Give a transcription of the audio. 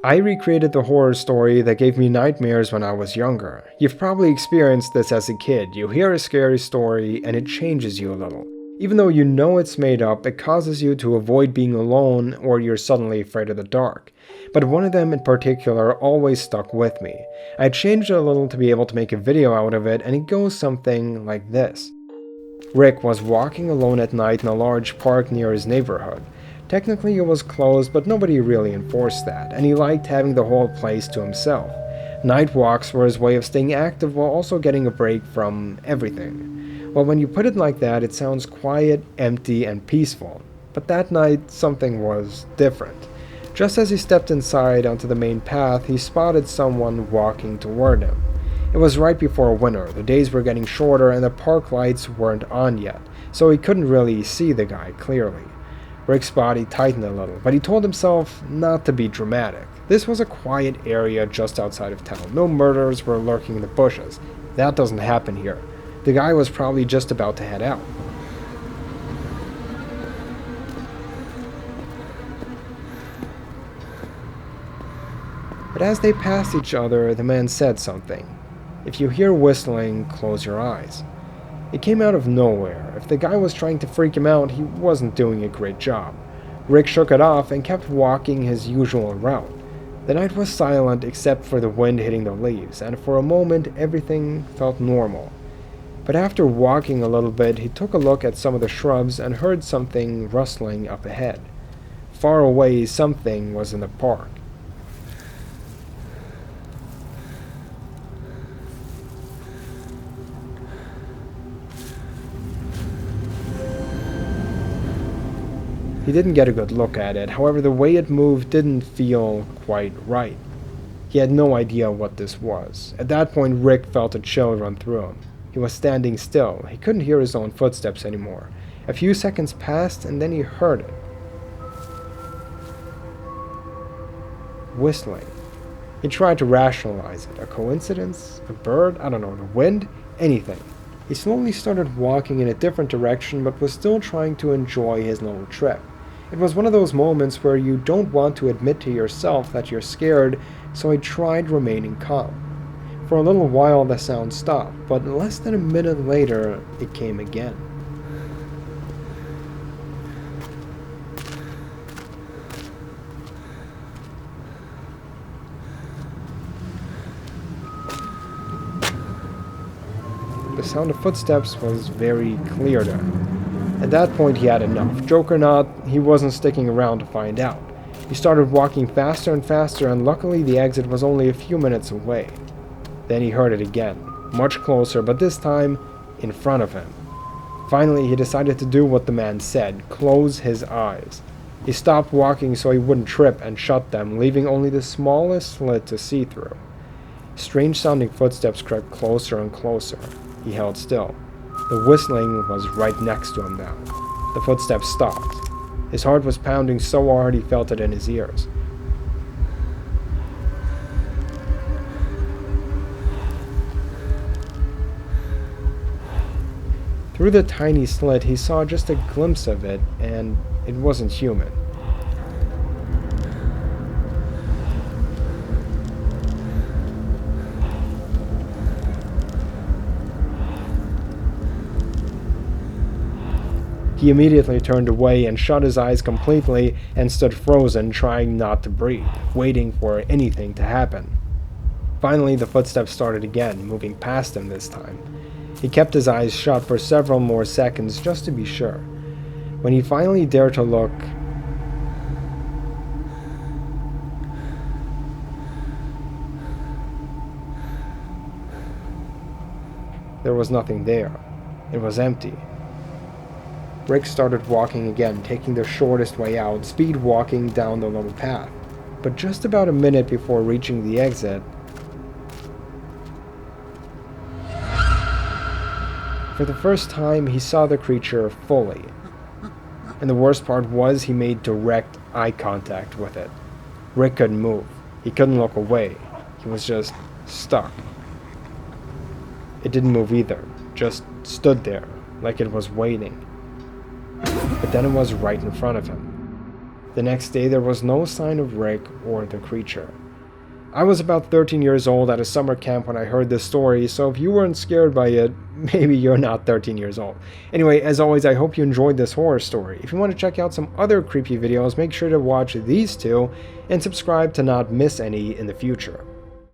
I recreated the horror story that gave me nightmares when I was younger. You've probably experienced this as a kid. You hear a scary story and it changes you a little. Even though you know it's made up, it causes you to avoid being alone or you're suddenly afraid of the dark. But one of them in particular always stuck with me. I changed it a little to be able to make a video out of it, and it goes something like this. Rick was walking alone at night in a large park near his neighborhood. Technically it was closed, but nobody really enforced that, and he liked having the whole place to himself. Night walks were his way of staying active while also getting a break from everything. Well, when you put it like that, it sounds quiet, empty, and peaceful. But that night, something was different. Just as he stepped inside onto the main path, he spotted someone walking toward him. It was right before winter, the days were getting shorter, and the park lights weren't on yet, so he couldn't really see the guy clearly. Rick's body tightened a little, but he told himself not to be dramatic. This was a quiet area just outside of town. No murderers were lurking in the bushes. That doesn't happen here. The guy was probably just about to head out. But as they passed each other, the man said something. If you hear whistling, close your eyes. It came out of nowhere. If the guy was trying to freak him out, he wasn't doing a great job. Rick shook it off and kept walking his usual route. The night was silent except for the wind hitting the leaves, and for a moment everything felt normal. But after walking a little bit, he took a look at some of the shrubs and heard something rustling up ahead. Far away, something was in the park. He didn't get a good look at it, however the way it moved didn't feel quite right. He had no idea what this was. At that point, Rick felt a chill run through him. He was standing still. He couldn't hear his own footsteps anymore. A few seconds passed and then he heard it. Whistling. He tried to rationalize it. A coincidence? A bird? I don't know. The wind? Anything. He slowly started walking in a different direction but was still trying to enjoy his little trip. It was one of those moments where you don't want to admit to yourself that you're scared, so he tried remaining calm. For a little while the sound stopped, but less than a minute later it came again. The sound of footsteps was very clear to him. At that point he had enough. Joke or not, he wasn't sticking around to find out. He started walking faster and faster, and luckily the exit was only a few minutes away. Then he heard it again, much closer, but this time in front of him. Finally he decided to do what the man said, close his eyes. He stopped walking so he wouldn't trip and shut them, leaving only the smallest slit to see through. Strange sounding footsteps crept closer and closer. He held still. The whistling was right next to him now. The footsteps stopped. His heart was pounding so hard he felt it in his ears. Through the tiny slit, he saw just a glimpse of it, and it wasn't human. He immediately turned away and shut his eyes completely and stood frozen, trying not to breathe, waiting for anything to happen. Finally, the footsteps started again, moving past him this time. He kept his eyes shut for several more seconds just to be sure. When he finally dared to look, there was nothing there. It was empty. Rick started walking again, taking the shortest way out, speed walking down the little path. But just about a minute before reaching the exit, for the first time he saw the creature fully. And the worst part was he made direct eye contact with it. Rick couldn't move. He couldn't look away. He was just stuck. It didn't move either, just stood there, like it was waiting. But then it was right in front of him. The next day, there was no sign of Rick or the creature. I was about 13 years old at a summer camp when I heard this story, so if you weren't scared by it, maybe you're not 13 years old. Anyway, as always, I hope you enjoyed this horror story. If you want to check out some other creepy videos, make sure to watch these two and subscribe to not miss any in the future.